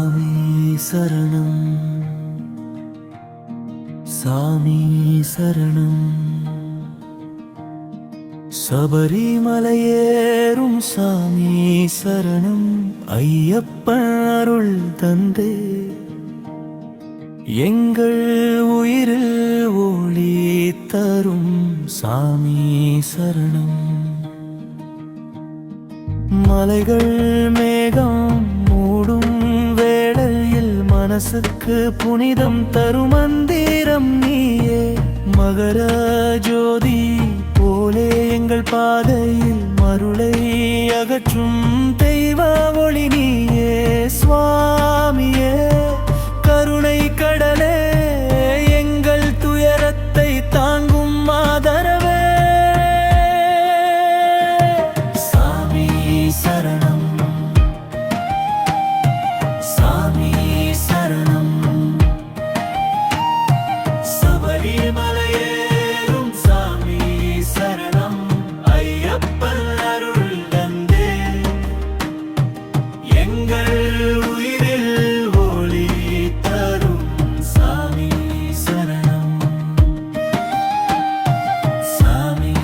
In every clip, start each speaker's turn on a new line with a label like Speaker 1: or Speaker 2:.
Speaker 1: சாமி சரணம், சாமி சரணம். சபரிமலையேறும் சாமி சரணம், ஐயப்பன் அருள் தந்தே எங்கள் உயிரில் ஒளி தரும் சாமி சரணம். மலைகள் மேகம் மூடும் வேளையில் மனசுக்கு புனிதம் தரும் மந்திரம் நீயே. மகர ஜோதி போலே எங்கள் பாதையில் மருளை அகற்றும் தெய்வ ஒளி நீயே. சுவாமியே கருணை கடலே, எங்கள் துயரத்தை தாங்கும் ஆதரவே. சாமி சரணம், சாமி சரணம். சபரிமலையேறும் சாமி சரணம், ஐயப்பன் அருள் தந்தே எங்கள் உயிரில் ஒளி தரும் சாமி சரணம், சாமி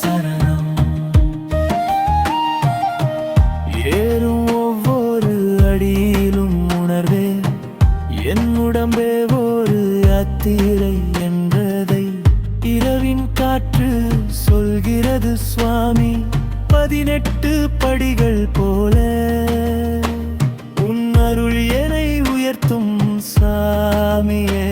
Speaker 1: சரணம். ஏறும் ஒவ்வொரு அடியிலும் உணர்வே என் உடம்பே ஒரு யாத்திரை என்றதை இரவின் காற்று சொல்கிறது சுவாமி. 18 படிகள் போல உன் அருள் என்னை உயர்த்தும் சாமியே.